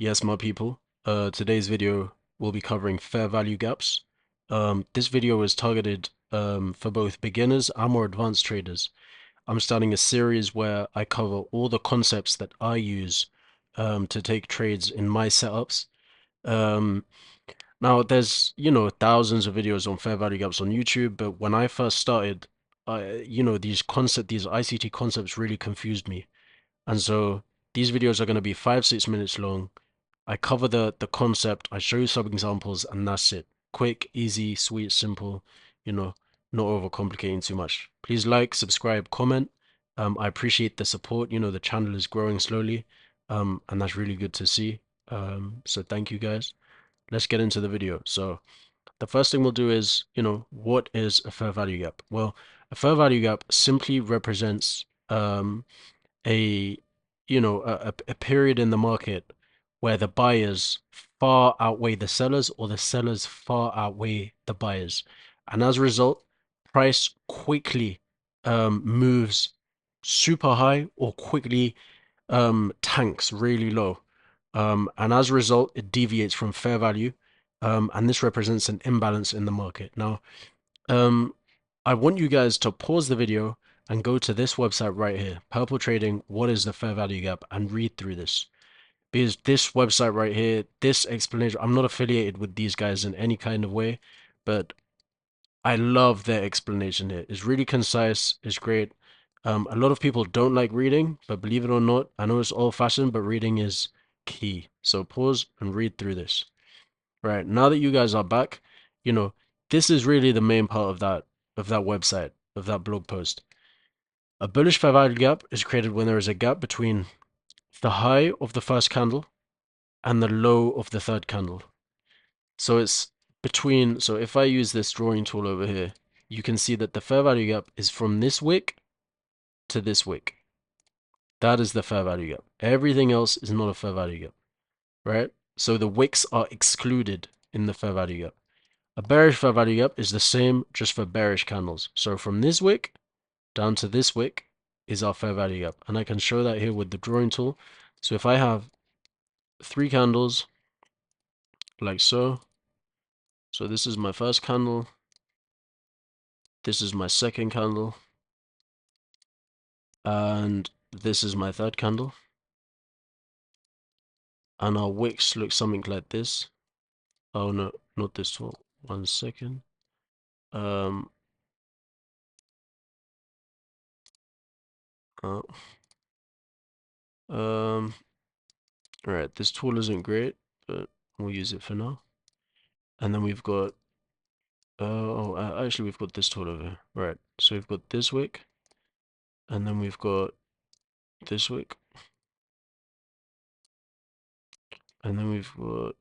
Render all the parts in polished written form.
Yes, my people. Today's video will be covering fair value gaps. This video is targeted for both beginners and more advanced traders. I'm starting a series where I cover all the concepts that I use to take trades in my setups. Um, Now there's, thousands of videos on fair value gaps on YouTube, but when I first started, these ICT concepts really confused me. And so these videos are going to be 5-6 minutes long. I cover the concept, I show you some examples, and that's it. Quick, easy, sweet, simple, you know, not overcomplicating too much. Please like, subscribe, comment. I appreciate the support. The channel is growing slowly, and that's really good to see. So thank you guys. Let's get into the video. So the first thing we'll do is, what is a fair value gap? Well, a fair value gap simply represents a a period in the market where the buyers far outweigh the sellers or the sellers far outweigh the buyers. And as a result, price quickly moves super high or quickly tanks really low. And as a result, it deviates from fair value. And this represents an imbalance in the market. Now, um, I want you guys to pause the video and go to this website right here, Purple Trading, what is the fair value gap, and read through this. Because this website right here, this explanation, I'm not affiliated with these guys in any kind of way, but I love their explanation here. It's really concise, it's great. A lot of people don't like reading, but believe it or not, I know it's old-fashioned, but reading is key. So pause and read through this. Right, now that you guys are back, you know, this is really the main part of that website, of that blog post. A bullish fair value gap is created when there is a gap between the high of the first candle and the low of the third candle. So it's between, so if I use this drawing tool over here, you can see that the fair value gap is from this wick to this wick. That is the fair value gap. Everything else is not a fair value gap, right? So the wicks are excluded in the fair value gap. A bearish fair value gap is the same just for bearish candles. So from this wick down to this wick is our fair value gap. And I can show that here with the drawing tool. So if I have 3 candles like so, so this is my first candle, this is my second candle, and this is my third candle. And our wicks look something like this. Oh no, not this tool. 1 second. Um, oh, um, Alright, this tool isn't great, but we'll use it for now. And then we've got, actually we've got this tool over here. Right, so we've got this wick, and then we've got this wick, and then we've got,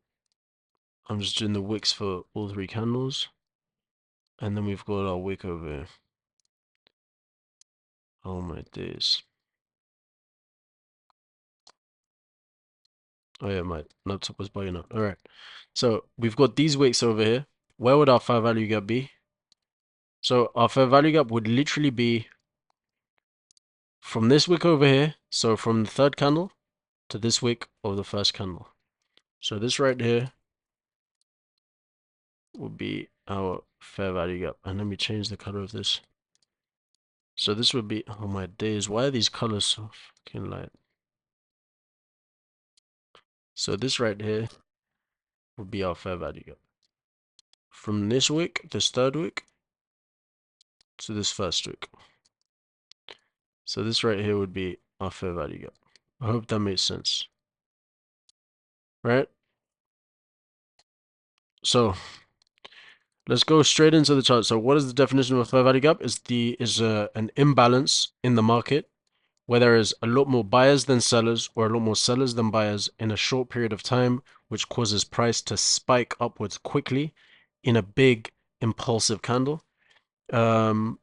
I'm just doing the wicks for all 3 candles, and then we've got our wick over here. Oh my days. Oh yeah, my laptop was bugging out. Alright, so we've got these wicks over here. Where would our fair value gap be? So our fair value gap would literally be from this wick over here, so from the third candle to this wick of the first candle. So this right here will be our fair value gap. And let me change the color of this. So this would be, oh my days, why are these colors so fucking light? So this right here would be our fair value gap. From this wick, this third wick, to this first wick. So this right here would be our fair value gap. I hope that makes sense. Right? So let's go straight into the chart. So what is the definition of a fair value gap? Is an imbalance in the market where there is a lot more buyers than sellers or a lot more sellers than buyers in a short period of time, which causes price to spike upwards quickly in a big impulsive candle. And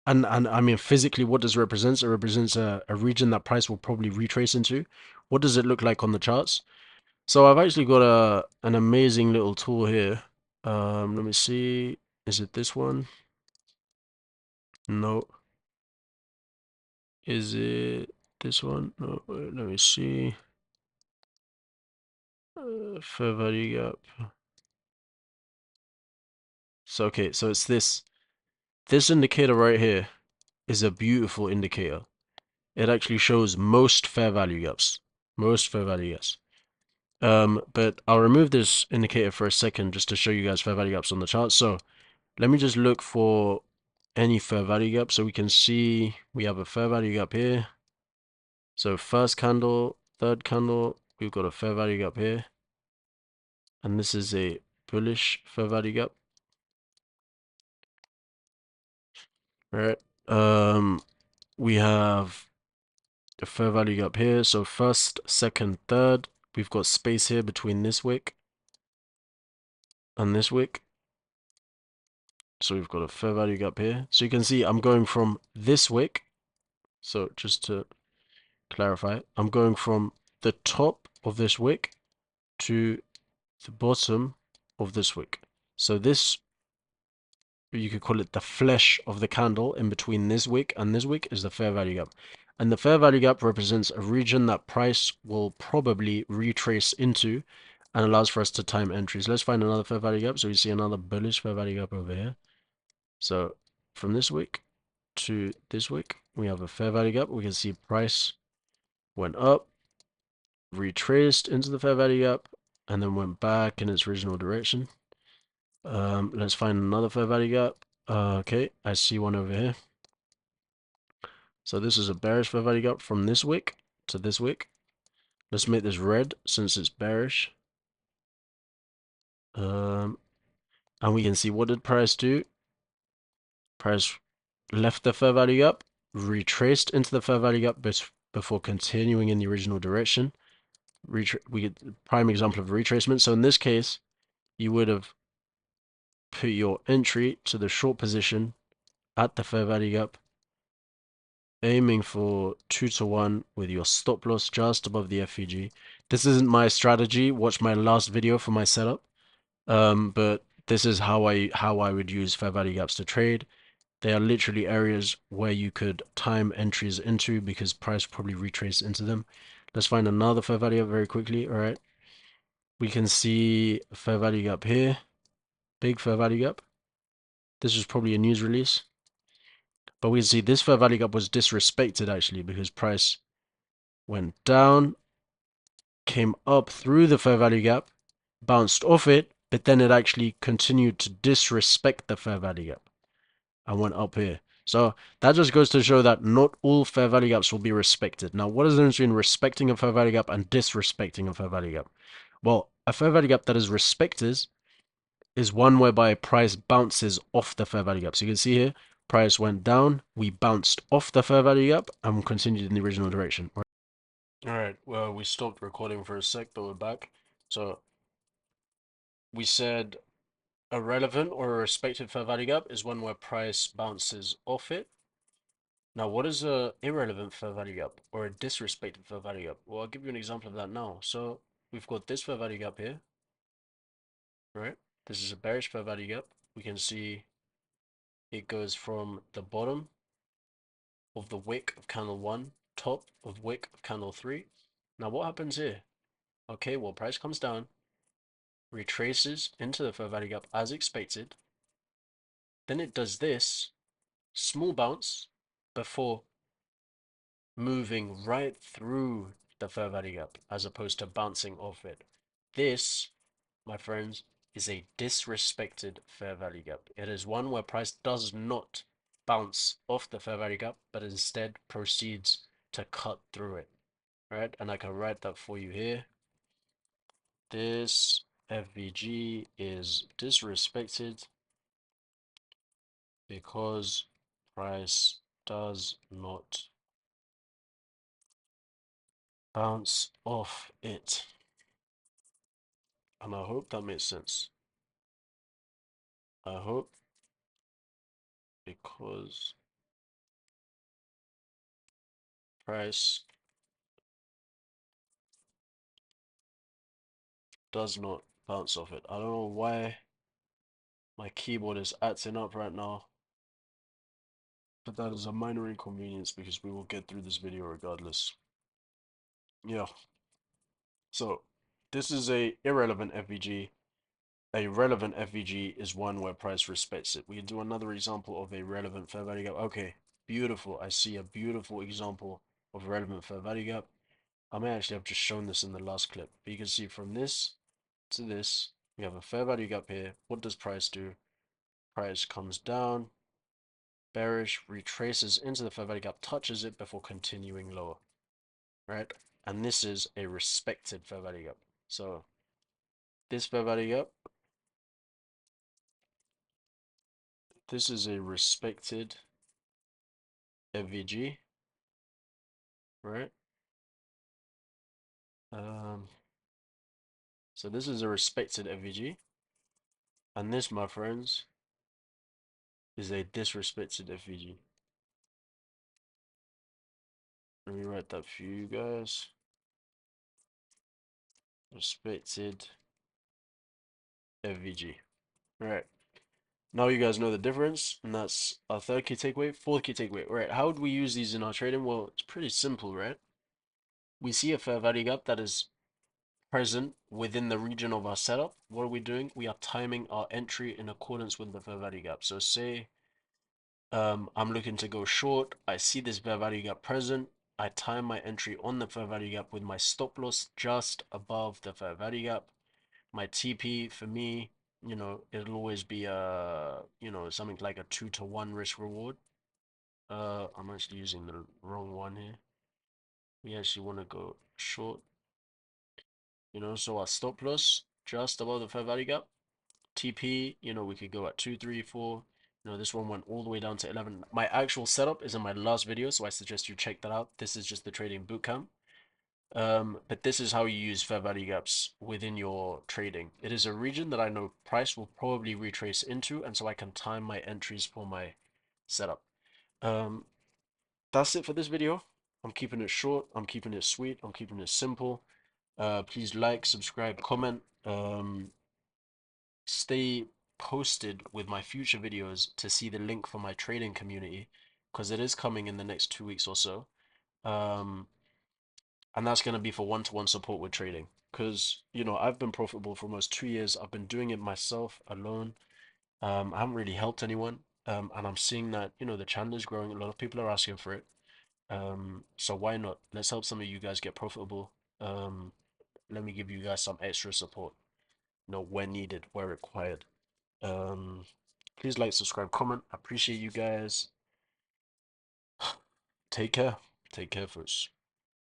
I mean, physically, what does it represent? It represents a region that price will probably retrace into. What does it look like on the charts? So I've actually got an amazing little tool here. Let me see. Is it this one? No. Is it this one? No, wait, let me see. Fair value gap. So okay, so it's this indicator right here is a beautiful indicator. It actually shows most fair value gaps. Most fair value gaps. But I'll remove this indicator for a second just to show you guys fair value gaps on the chart. So let me just look for any fair value gap so we can see we have a fair value gap here. So first candle, third candle, we've got a fair value gap here. And this is a bullish fair value gap. Right. We have a fair value gap here. So first, second, third, we've got space here between this wick and this wick. So we've got a fair value gap here. So you can see I'm going from this wick. So just to clarify, I'm going from the top of this wick to the bottom of this wick. So this, you could call it the flesh of the candle in between this wick and this wick, is the fair value gap. And the fair value gap represents a region that price will probably retrace into and allows for us to time entries. Let's find another fair value gap. So we see another bullish fair value gap over here. So from this wick to this wick, we have a fair value gap. We can see price went up, retraced into the fair value gap, and then went back in its original direction. Let's find another fair value gap. Okay, I see one over here. So this is a bearish fair value gap from this wick to this wick. Let's make this red since it's bearish. And we can see, what did price do? Price left the fair value gap, retraced into the fair value gap before continuing in the original direction. We get prime example of retracement. So in this case, you would have put your entry to the short position at the fair value gap, aiming for 2 to 1 with your stop loss just above the FVG. This isn't my strategy. Watch my last video for my setup. But this is how I would use fair value gaps to trade. They are literally areas where you could time entries into because price probably retrace into them. Let's find another fair value gap very quickly. All right. We can see a fair value gap here. Big fair value gap. This was probably a news release. But we can see this fair value gap was disrespected actually because price went down, came up through the fair value gap, bounced off it, but then it actually continued to disrespect the fair value gap and went up here. So that just goes to show that not all fair value gaps will be respected. Now, what is the difference between respecting a fair value gap and disrespecting a fair value gap? Well, a fair value gap that is respected is one whereby price bounces off the fair value gap. So you can see here, price went down, we bounced off the fair value gap, and continued in the original direction. Alright, well, we stopped recording for a sec, but we're back. So we said a relevant or a respected fair value gap is one where price bounces off it. Now, what is a irrelevant fair value gap or a disrespected fair value gap? Well, I'll give you an example of that now. So we've got this fair value gap here, right? This is a bearish fair value gap. We can see it goes from the bottom of the wick of candle 1, top of wick of candle 3. Now, what happens here? Okay, well, price comes down, retraces into the fair value gap as expected. Then it does this small bounce before moving right through the fair value gap as opposed to bouncing off it. This, my friends, is a disrespected fair value gap. It is one where price does not bounce off the fair value gap, but instead proceeds to cut through it. Right? And I can write that for you here. This FVG is disrespected because price does not bounce off it. And I hope that makes sense. I hope, because price does not bounce off it. I don't know why my keyboard is acting up right now, but that is a minor inconvenience because we will get through this video regardless. Yeah. So this is a irrelevant FVG. A relevant FVG is one where price respects it. We can do another example of a relevant fair value gap. Okay, beautiful. I see a beautiful example of relevant fair value gap. I may actually have just shown this in the last clip, but you can see from this to this, we have a fair value gap here. What does price do? Price comes down, bearish, retraces into the fair value gap, touches it before continuing lower, right? And this is a respected fair value gap. So this fair value gap, this is a respected FVG, right? Um, so this is a respected FVG, and this, my friends, is a disrespected FVG. Let me write that for you guys. Respected FVG. Right. Now you guys know the difference, and that's our third key takeaway. Fourth key takeaway. Right. How would we use these in our trading? Well, it's pretty simple, right? We see a fair value gap that is present within the region of our setup. What are we doing? We are timing our entry in accordance with the fair value gap. So say I'm looking to go short. I see this fair value gap present. I time my entry on the fair value gap with my stop loss just above the fair value gap. My TP for me, it'll always be something like a 2-to-1 risk reward. I'm actually using the wrong one here. We actually want to go short, so our stop loss just above the fair value gap. TP, we could go at 2, 3, 4. This one went all the way down to 11. My actual setup is in my last video, so I suggest you check that out. This is just the trading bootcamp. But this is how you use fair value gaps within your trading. It is a region that I know price will probably retrace into, and so I can time my entries for my setup. Um, that's it for this video. I'm keeping it short, I'm keeping it sweet, I'm keeping it simple. Please like, subscribe, comment. Stay posted with my future videos to see the link for my trading community, because it is coming in the next 2 weeks or so. Um, and that's going to be for one-to-one support with trading, because I've been profitable for almost 2 years. I've been doing it myself alone. I haven't really helped anyone, and I'm seeing that the channel is growing. A lot of people are asking for it. So why not? Let's help some of you guys get profitable. um, Let me give you guys some extra support, where needed, where required. um, Please like, subscribe, comment. I appreciate you guys. Take care. Take care, folks.